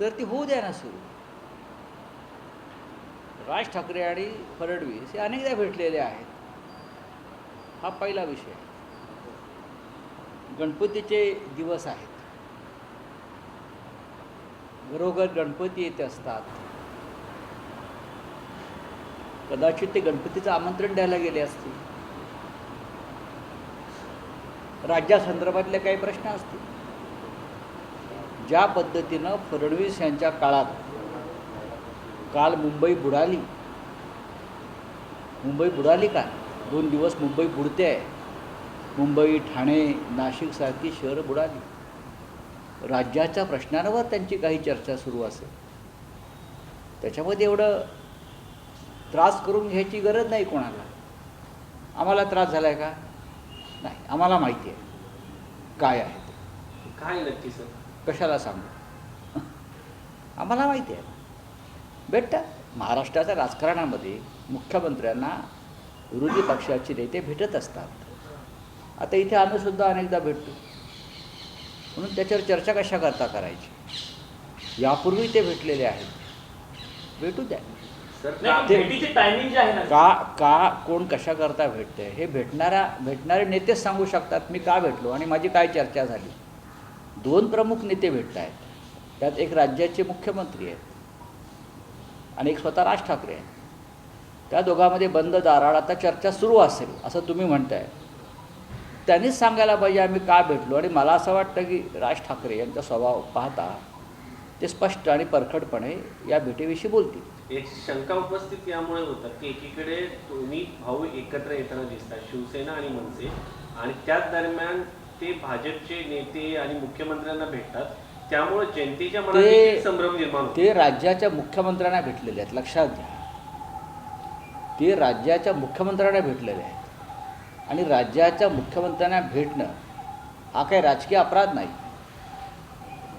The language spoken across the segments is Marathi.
तर ती होऊ द्या ना सुरू. राज ठाकरे आणि फडणवीस हे अनेकदा भेटलेले आहेत. हा पहिला विषय. गणपतीचे दिवस आहेत, घरोघर गणपती येत असतात. कदाचित ते गणपतीचं आमंत्रण द्यायला गेले असतील, राज्यासंदर्भातले काही प्रश्न असतील. ज्या पद्धतीनं फडणवीस यांच्या काळात काल मुंबई बुडाली का? 2 दिवस मुंबई बुडते आहे. मुंबई, ठाणे, नाशिकसारखी शहरं बुडाली. राज्याच्या प्रश्नांवर त्यांची काही चर्चा सुरू असेल, त्याच्यामध्ये एवढं त्रास करून घ्यायची गरज नाही कोणाला. आम्हाला त्रास झाला आहे का? नाही, आम्हाला माहिती आहे काय आहे ते. काय नक्की सर? कशाला सांगू? आम्हाला माहिती आहे. भेटतात. महाराष्ट्राच्या राजकारणामध्ये मुख्यमंत्र्यांना विरोधी पक्षाचे नेते भेटत असतात. आता इथे आम्हीसुद्धा अनेकदा भेटतो, म्हणून त्याच्यावर चर्चा कशा करता करायची. यापूर्वी ते भेटलेले आहेत, भेटू द्या. भेटीची टायमिंग जे आहे ना, का कोण कशा करता भेटते हे भेटणारे नेतेच सांगू शकतात. मी का भेटलो आणि माझी काय चर्चा झाली. 2 प्रमुख नेते भेटत आहेत, त्यात एक राज्याचे मुख्यमंत्री आहेत आणि एक स्वतः राज ठाकरे आहेत. त्या दोघांमध्ये बंद दारात आता चर्चा सुरू असेल असं तुम्ही म्हणताय. त्यांनीच सांगायला पाहिजे आम्ही का भेटलो. आणि मला असं वाटतं की राज ठाकरे यांचा स्वभाव पाहता ते स्पष्ट आणि परखडपणे या भेटीविषयी बोलतील. एक शंका उपस्थित यामुळे होतात की एकीकडे दोन्ही भाऊ एकत्र येताना दिसतात, शिवसेना आणि मनसे, आणि त्याच दरम्यान ते भाजपचे नेते आणि मुख्यमंत्र्यांना भेटतात. त्यामुळे जनतेच्या मनात संभ्रम निर्माण होतो. ते राज्याच्या मुख्यमंत्र्यांना भेटलेले आहेत, लक्षात घ्या. ते राज्याच्या मुख्यमंत्र्यांना भेटलेले आहेत आणि राज्याच्या मुख्यमंत्र्यांना भेटणं हा काही राजकीय अपराध नाही.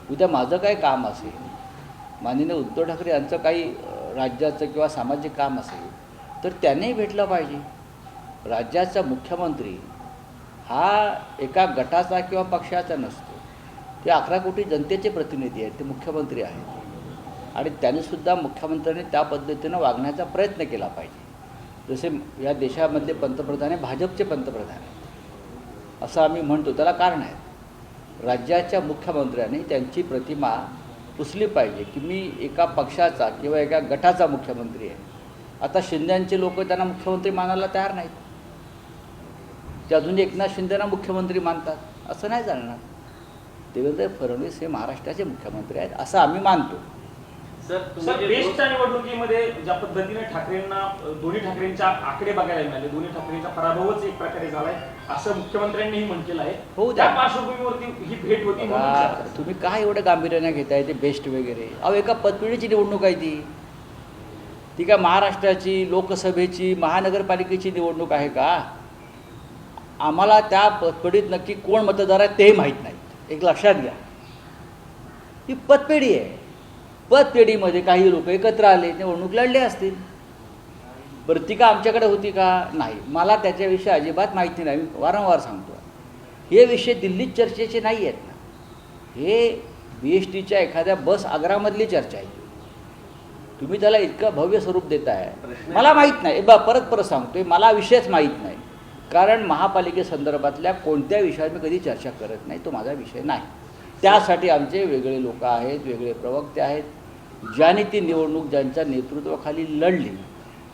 उद्या माझं काही काम असेल, माननीय उद्धव ठाकरे यांचं काही राज्याचं किंवा सामाजिक काम असेल, तर त्यांनी भेटलं पाहिजे. राज्याचा मुख्यमंत्री हा एका गटाचा किंवा पक्षाचा नसतो. ते 11 कोटी जनतेचे प्रतिनिधी आहेत, ते मुख्यमंत्री आहेत आणि त्यांनीसुद्धा मुख्यमंत्र्यांनी त्या पद्धतीनं वागण्याचा प्रयत्न केला पाहिजे. जसे या देशामधले पंतप्रधान हे भाजपचे पंतप्रधान आहेत असं आम्ही म्हणतो, त्याला कारण आहे. राज्याच्या मुख्यमंत्र्यांनी त्यांची प्रतिमा पुसली पाहिजे की मी एका पक्षाचा किंवा एका गटाचा मुख्यमंत्री आहे. आता शिंदेचे लोक त्यांना मुख्यमंत्री मानायला तयार नाहीत. ते अजून एकनाथ शिंदेना मुख्यमंत्री मानतात. असं नाही चालणार. देवेंद्र फडणवीस हे महाराष्ट्राचे मुख्यमंत्री आहेत असं आम्ही मानतो. सर, बेस्टच्या निवडणुकीमध्ये ज्या पद्धतीने ठाकरेंना दोन्ही ठाकरेंच्या आकडे बघायला मिळाले, दोन्ही ठाकरेंचा पराभवच एक प्रकारे झालाय असं मुख्यमंत्र्यांनीही म्हटलेलं आहे. हो, त्या पार्श्वभूमीवरती ही भेट होती. तुम्ही काय एवढं गांभीर्याने घेताय ते बेस्ट वगैरे? अहो, एका पतपिढीची निवडणूक आहे ती काय महाराष्ट्राची लोकसभेची महानगरपालिकेची निवडणूक आहे का? आम्हाला त्या पतपेढीत नक्की कोण मतदार आहे तेही माहीत नाही. एक लक्षात घ्या, ही पतपेढी आहे. पतपेढीमध्ये काही लोक एकत्र आले, निवडणूक लढले असतील. बरं, ती का आमच्याकडे होती का? नाही. मला त्याच्याविषयी अजिबात माहिती नाही. मी वारंवार सांगतो, हे विषय दिल्लीत चर्चेचे नाही आहेत ना. हे BSTच्या एखाद्या बस आग्रामधली चर्चा आहे. तुम्ही त्याला इतकं भव्य स्वरूप देताय. मला माहीत नाही. परत सांगतोय, मला विषयच माहीत नाही. कारण महापालिकेसंदर्भातल्या कोणत्या विषयावर मी कधी चर्चा करत नाही. तो माझा विषय नाही. त्यासाठी आमचे वेगळे लोक आहेत, वेगळे प्रवक्ते आहेत. ज्यांनी ती निवडणूक ज्यांच्या नेतृत्वाखाली लढली,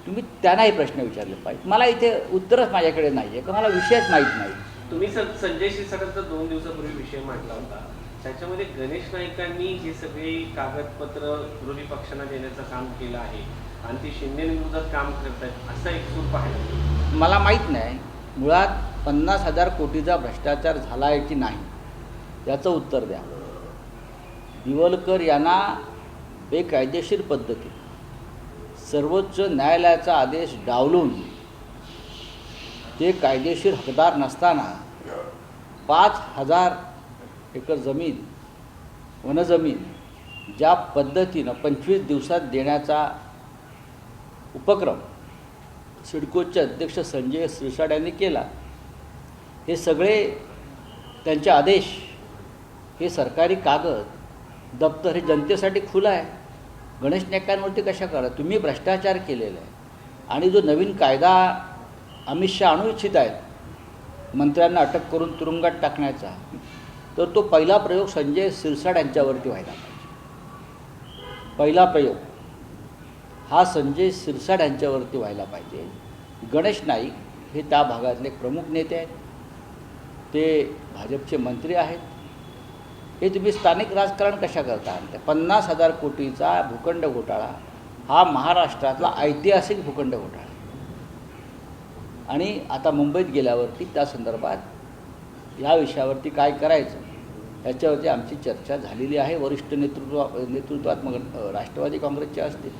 तुम्ही त्यांनाही प्रश्न विचारले पाहिजे. मला इथे उत्तरच माझ्याकडे नाही आहे, कारण मला विषयच माहीत नाही. तुम्ही संजय शिरसाटांचा 2 दिवसापूर्वी विषय मांडला होता. त्याच्यामध्ये गणेश नाईकांनी हे सगळे कागदपत्र विरोधी पक्षांना देण्याचं काम केलं आहे आणि ते शिंदे विरोधात काम करतात असा एक सूर पाहिला. मला माहीत नाही. मुळात 50,000 कोटीचा भ्रष्टाचार झाला आहे की नाही याचं उत्तर द्या. दिवलकर यांना बेकायदेशीर पद्धतीने सर्वोच्च न्यायालयाचा आदेश डावलून ते कायदेशीर हकदार नसताना 5,000 एकर जमीन, वनजमीन ज्या पद्धतीनं 25 दिवसात देण्याचा उपक्रम सिडकोचे अध्यक्ष संजय शिरसाट यांनी केला, हे सगळे त्यांचे आदेश, हे सरकारी कागद दप्तर हे जनतेसाठी खुलं आहे. गणेश नाईकांवरती कशा करा? तुम्ही भ्रष्टाचार केलेला आहे आणि जो नवीन कायदा अमित शहा आणू इच्छित आहेत मंत्र्यांना अटक करून तुरुंगात टाकण्याचा, तर तो पहिला प्रयोग संजय सिरसाट यांच्यावरती व्हायला पाहिजे. पहिला प्रयोग हा संजय सिरसाट यांच्यावरती व्हायला पाहिजे. गणेश नाईक हे त्या भागातले प्रमुख नेते आहेत, ते भाजपचे मंत्री आहेत. हे तुम्ही स्थानिक राजकारण कशा करता? 50,000 कोटीचा भूखंड घोटाळा हा महाराष्ट्रातला ऐतिहासिक भूखंड घोटाळा. आणि आता मुंबईत गेल्यावरती त्या संदर्भात या विषयावरती काय करायचं याच्यावरती आमची चर्चा झालेली आहे. वरिष्ठ नेतृत्वात मग राष्ट्रवादी काँग्रेसचे असतील.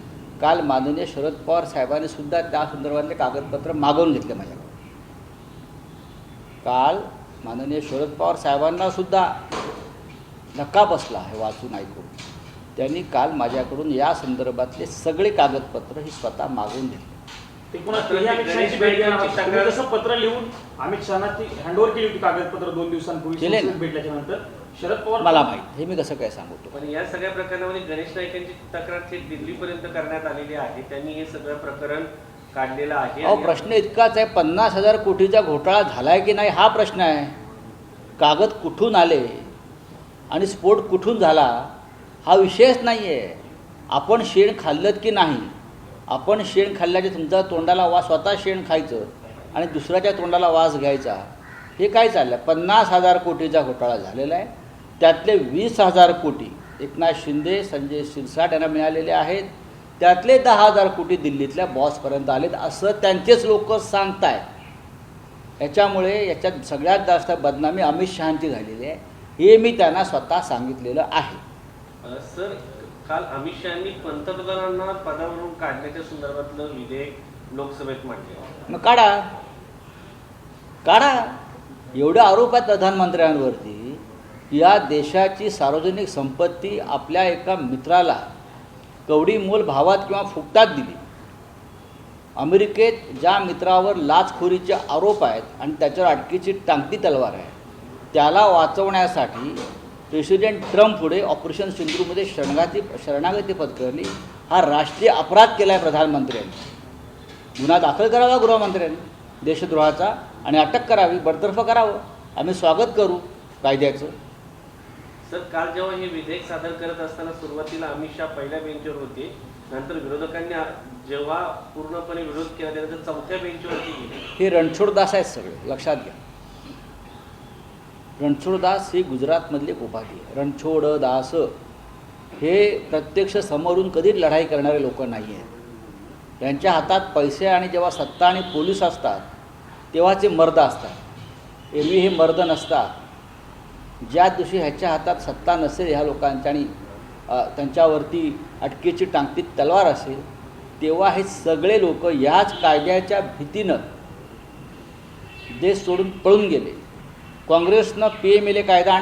काल माननीय शरद पवार साहेबांनी सुद्धा त्या संदर्भातले कागदपत्र मागवून घेतले माझ्याकडे. काल माननीय शरद पवार साहेबांना सुद्धा धक्का बसला आहे वाचून ऐकून. त्यांनी काल माझ्याकडून या संदर्भातले सगळे कागदपत्र ही स्वतः मागवून घेतले. ते पुन्हा तेही अमित शहाची भेट घेणार आहात. तुम्ही जसं पत्र लिहून अमित शहाना ती हँडओव्हर केली होती कागदपत्र 2 दिवसांपूर्वी केले ना. संसदेत भेटल्याच्या नंतर शरद पवार मला माहीत, हे मी कसं काय सांगतो. पण या सगळ्या प्रकरणामध्ये गणेश नाईकांची तक्रार थेट दिल्लीपर्यंत करण्यात आलेली आहे. त्यांनी हे सगळं प्रकरण काढलेलं आहे. अहो, प्रश्न इतकाच आहे, 50,000 कोटीचा घोटाळा झाला आहे की नाही हा प्रश्न आहे. कागद कुठून आले आणि स्फोट कुठून झाला हा विषयच नाही आहे. आपण शेण खाल्लं की नाही, आपण शेण खाल्ल्याचे तुमच्या तोंडाला वास, स्वतः शेण खायचं आणि दुसऱ्याच्या तोंडाला वास घ्यायचा, हे काय चाललं आहे? 50,000 कोटीचा घोटाळा झालेला आहे. त्यातले 20,000 कोटी एकनाथ शिंदे, संजय सिरसाट यांना मिळालेले आहेत. त्यातले 10,000 कोटी दिल्लीतल्या बॉसपर्यंत आलेत असं त्यांचेच लोक सांगत आहेत. याच्यामुळे याच्यात सगळ्यात जास्त बदनामी अमित शहांची झालेली आहे, हे मी त्यांना स्वतः सांगितलेलं आहे. सर, काल अमित शहांनी पंतप्रधानांना पदावरून काढण्याच्या संदर्भातलं विधेयक लोकसभेत मांडले. मग काढा काढा. एवढे आरोप आहेत प्रधानमंत्र्यांवरती. या देशाची सार्वजनिक संपत्ती आपल्या एका मित्राला कवडी मोल भावात किंवा फुकटात दिली. अमेरिकेत ज्या मित्रावर लाचखोरीचे आरोप आहेत आणि त्याच्यावर अटकेची टांगती तलवार आहे, त्याला वाचवण्यासाठी प्रेसिडेंट ट्रम्प पुढे ऑपरेशन सिंधूमध्ये शरणागती पत्करली. हा राष्ट्रीय अपराध केला आहे प्रधानमंत्र्यांनी. गुन्हा दाखल करावा गृहमंत्र्यांनी देशद्रोहाचा आणि अटक करावी, बडतर्फ करावं. आम्ही स्वागत करू कायद्याचं. सर, काल जेव्हा हे विधेयक सादर करत असताना सुरुवातीला अमित शहा पहिल्या बेंचवर होते, नंतर विरोधकांनी जेव्हा पूर्णपणे विरोध केला त्यानंतर 4थ्या बेंचवरती गेले. हे रणछोडदास आहेत सगळे, लक्षात घ्या. रणछोडदास ही गुजरातमधली एक उपाधी आहे. रणछोडदास हे प्रत्यक्ष समोरून कधीच लढाई करणारे लोक नाही आहेत. त्यांच्या हातात पैसे आणि जेव्हा सत्ता आणि पोलीस असतात तेव्हा ते मर्द असतात. एरवी हे मर्द नसतात. ज्या दिवशी ह्याच्या हातात सत्ता नसेल ह्या लोकांच्या आणि त्यांच्यावरती अटकेची टांगती तलवार असेल, तेव्हा हे सगळे लोक याच कायद्याच्या भीतीनं देश सोडून पळून गेले. काँग्रेसनं PMLA कायदा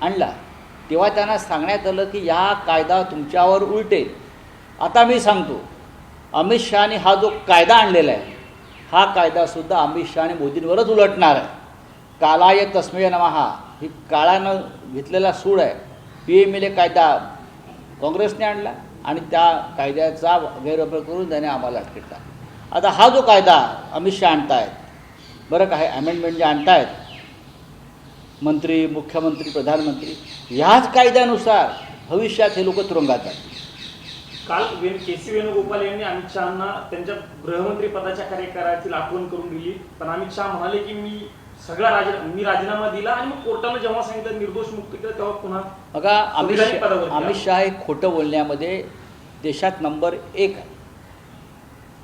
आणला तेव्हा त्यांना सांगण्यात आलं की हा कायदा तुमच्यावर उलटेल. आता मी सांगतो, अमित शहाने हा जो कायदा आणलेला आहे हा कायदासुद्धा अमित शहा आणि मोदींवरच उलटणार आहे. कालाय तस्मै नमः ही काळानं घेतलेला सूड आहे. PMLA कायदा काँग्रेसने आणला आणि त्या कायद्याचा गैरवापर करून त्याने आम्हाला अटकेत टाकलं. आता हा जो कायदा अमित शहा आणतायत, बरं काय अमेंडमेंट जे आणतायत मंत्री, मुख्यमंत्री, प्रधानमंत्री, ह्याच कायद्यानुसार भविष्यात हे लोक तुरुंगात जातात. काल KC वेणुगोपाल यांनी अमित शहांना त्यांच्या गृहमंत्री पदाच्या कार्यकाळातील आठवण करून दिली. पण अमित शहा म्हणाले की मी राजीनामा दिला आणि मग कोर्टानं जेव्हा सांगितलं निर्दोष मुक्त केलं तेव्हा पुन्हा बघा अमित शहा हे खोटं बोलण्यामध्ये देशात नंबर 1 आहे.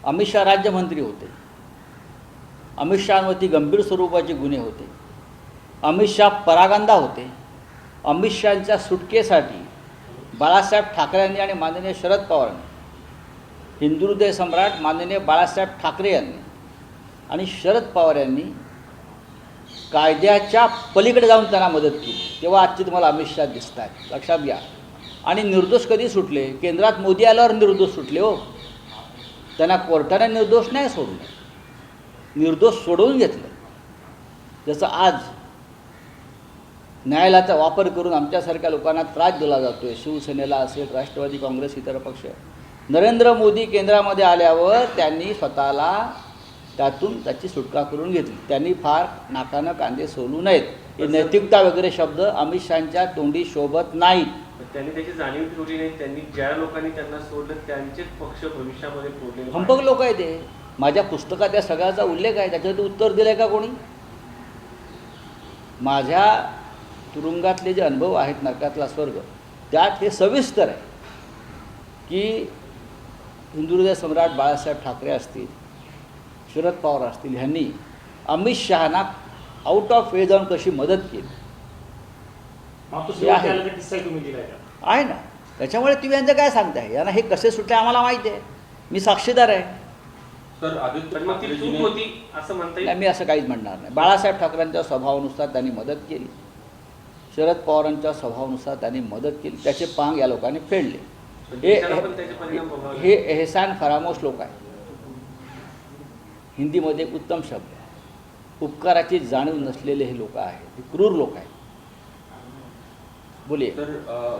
अमित शहा राज्यमंत्री होते. अमित शहांवरती गंभीर स्वरूपाचे गुन्हे होते. अमित शहा परागंदा होते. अमित शहांच्या सुटकेसाठी बाळासाहेब ठाकरेंनी आणि माननीय शरद पवारांनी, हिंदू हृदय सम्राट माननीय बाळासाहेब ठाकरे यांनी आणि शरद पवार यांनी कायद्याच्या पलीकडे जाऊन त्यांना मदत केली. तेव्हा आजची तुम्हाला अमित शहा दिसत आहेत, लक्षात घ्या. आणि निर्दोष कधी सुटले? केंद्रात मोदी आल्यावर निर्दोष सुटले. हो, त्यांना कोर्टाने निर्दोष नाही सोडले, निर्दोष सोडवून घेतलं. जसं आज न्यायालयाचा वापर करून आमच्यासारख्या लोकांना त्रास दिला जातो आहे. शिवसेनेला असेल, राष्ट्रवादी काँग्रेस, इतर पक्ष. नरेंद्र मोदी केंद्रामध्ये आल्यावर त्यांनी स्वतःला त्यातून त्याची सुटका करून घेतली. त्यांनी फार नाकानं कांदे सोलू नयेत. हे नैतिकता वगैरे शब्द अमित शहांच्या तोंडी शोभत नाहीत. त्यांनी त्याची जाणीव ठेवली नाही. त्यांनी ज्या लोकांनी त्यांना सोडलं त्यांचेच पक्ष भविष्यामध्ये फोडले. हंपक लोक आहे ते. माझ्या पुस्तकात त्या सगळ्याचा उल्लेख आहे. त्याच्यावर उत्तर दिलं आहे का कोणी? माझ्या तुरुंगातले जे अनुभव आहेत, नरकातला स्वर्ग, त्यात हे सविस्तर आहे की हिंदुहृदय सम्राट बाळासाहेब ठाकरे असतील, शरद पवार असतील, ह्यांनी अमित शहाना आउट ऑफ वे जाऊन कशी मदत केली हे आहे. तुम्ही दिलाय का? आहे ना. त्याच्यामुळे तुम्ही यांचं काय सांगताय? यांना हे कसे सुटले आम्हाला माहिती आहे. मी साक्षीदार आहे. सर आदित्य पण मग ती चूक होती असं म्हणता नाही, येईल. मी असं काहीच म्हणणार नाही. बाळासाहेब ठाकरेंच्या स्वभावानुसार त्यांनी मदत केली, शरद पवारांच्या स्वभावानुसार त्यांनी मदत केली. त्याचे पांग या लोकांनी फेडले. पण देशाला पण त्याचे परिणाम भोगावे हे एहसान फरामोश लोक आहेत. हिंदीमध्ये एक उत्तम शब्द आहे. उपकाराची जाणीव नसलेले हे लोक आहेत. हे क्रूर लोक आहेत. बोलिये. सर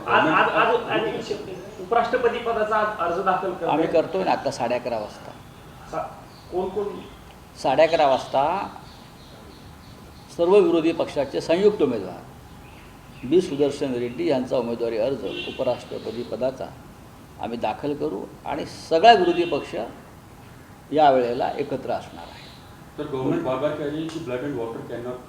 आज उपराष्ट्रपती पदाचा अर्ज दाखल करताय. आम्ही करतोय ना आता 11:30 वाजता. कोण कोण? 11:30 वाजता सर्व विरोधी पक्षाचे संयुक्त उमेदवार बी सुदर्शन रेड्डी यांचा उमेदवारी अर्ज उपराष्ट्रपती पदाचा आम्ही दाखल करू आणि सगळ्या विरोधी पक्ष यावेळेला एकत्र असणार आहे. सर गवर्नमेंट बार बार कह रही है कि blood end water can not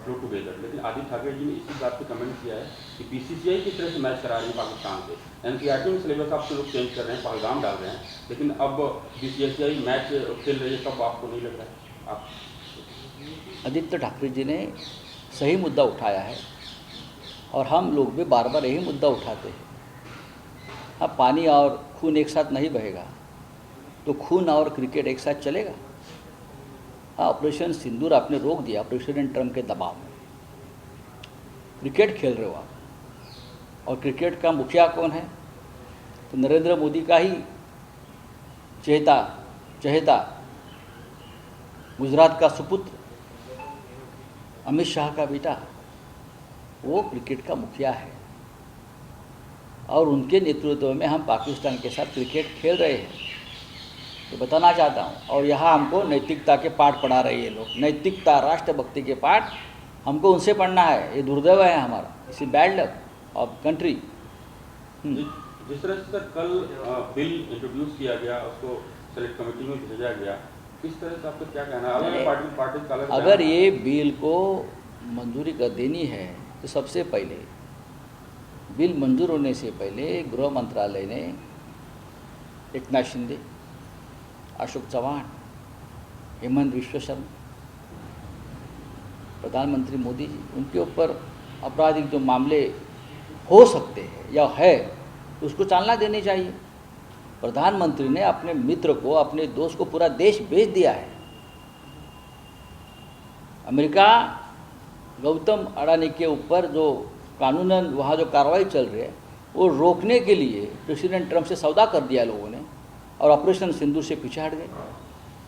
flow together, लेकिन आदित्य ठाकरे जी ने इसी बात पे कमेंट किया है कि बीसीसीआई की तरफ से मैच करा रही है पाकिस्तान से, एनसीईआरटी में सिलेबस आपको लोग चेंज कर रहे हैं, पहलगाम डाल रहे हैं, लेकिन अब बीसीसीआई मैच खेल रही है. कब आपको नहीं लग रहा है आप? आदित्य ठाकरे जी ने सही मुद्दा उठाया है और हम लोग भी बार बार यही मुद्दा उठाते हैं. हाँ, पानी और खून एक साथ नहीं बहेगा तो खून और क्रिकेट एक साथ चलेगा. हाँ, ऑपरेशन सिंदूर आपने रोक दिया प्रेसिडेंट ट्रम्प के दबाव में. क्रिकेट खेल रहे हो आप और क्रिकेट का मुखिया कौन है? तो नरेंद्र मोदी का ही चहेता गुजरात का सुपुत्र अमित शाह का बेटा, वो क्रिकेट का मुखिया है और उनके नेतृत्व में हम पाकिस्तान के साथ क्रिकेट खेल रहे हैं. तो बताना चाहता हूँ. और यहाँ हमको नैतिकता के पाठ पढ़ा रहे हैं ये लोग. नैतिकता, राष्ट्रभक्ति के पाठ हमको उनसे पढ़ना है. ये दुर्दैव है हमारा. इसी बैड लक ऑफ कंट्री. जिस तरह से सर कल बिल इंट्रोड्यूस किया गया, उसको सेलेक्ट कमेटी में भेजा गया, किस तरह से आपका क्या कहना है? पार्टी का अलग अगर ये बिल को मंजूरी कर देनी है तो सबसे पहले बिल मंजूर होने से पहले गृह मंत्रालय ने एकनाथ शिंदे, अशोक चव्हाण, हेमंत विश्व शर्मा, प्रधानमंत्री मोदी जी, उनके ऊपर आपराधिक जो मामले हो सकते हैं या है उसको चालना देनी चाहिए. प्रधानमंत्री ने अपने मित्र को, अपने दोस्त को पूरा देश बेच दिया है. अमेरिका गौतम अडानी के ऊपर जो कानूनन वहाँ जो कार्रवाई चल रही है वो रोकने के लिए प्रेसिडेंट ट्रम्प से सौदा कर दिया लोगों ने और ऑपरेशन सिंदूर से पीछे हट गए.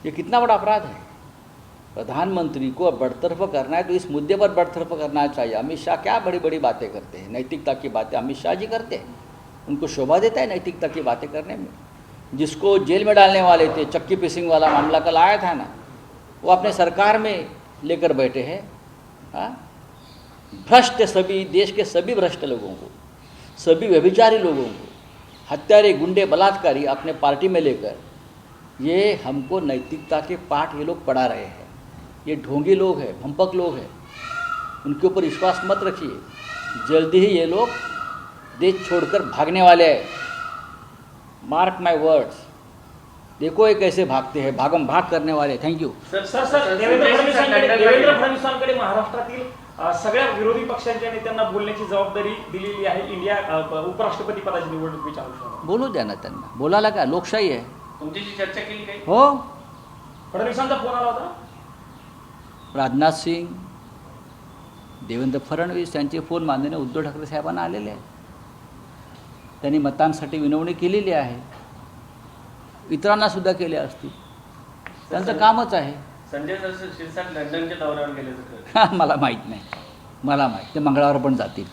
ये कितना बड़ा अपराध है. प्रधानमंत्री को बरतरफ करना है तो इस मुद्दे पर बरतरफ करना चाहिए. अमित शाह क्या बड़ी बड़ी बातें करते हैं, नैतिकता की बातें अमित शाह जी करते हैं. उनको शोभा देता है नैतिकता की बातें करने में. जिसको जेल में डालने वाले थे, चक्की पिसिंग वाला मामला कल आया था ना, वो अपने सरकार में लेकर बैठे हैं. हाँ, भ्रष्ट सभी देश के सभी भ्रष्ट लोगों को, सभी व्यभिचारी लोगों को, हत्यारे, गुंडे, बलात्कारी अपने पार्टी में लेकर ये हमको नैतिकता के पाठ ये लोग पढ़ा रहे हैं. ये ढोंगी लोग हैं, भंपक लोग हैं. उनके ऊपर विश्वास मत रखिए. जल्दी ही ये लोग देश छोड़कर भागने वाले हैं. मार्क माय वर्ड्स. देखो ये कैसे भागते हैं, भागम भाग करने वाले. Thank you. सर देवेंद्र फडणवीसांकडे महाराष्ट्रातील सगळ्या विरोधी पक्षांच्या नेत्यांना बोलण्याची जबाबदारी दिलेली आहे. इंडिया उपराष्ट्रपती पदाची निवडणूक चालू. बोलू द्या ना त्यांना. बोलायला काय, लोकशाही आहे. तुमच्याशी चर्चा केली काही? हो, फडणवीसांचा फोन आला होता. राजनाथ सिंग, देवेंद्र फडणवीस यांचे फोन माननीय उद्धव ठाकरे साहेबांना आलेले आहेत. त्यांनी मतांसाठी विनवणी केलेली आहे. इतरांना सुद्धा केले असतील. त्यांचं कामच आहे. संजय शिरसाट लंडनच्या दौऱ्यावर गेले मला माहीत नाही. मला माहीत ते मंगळवार पण जातील.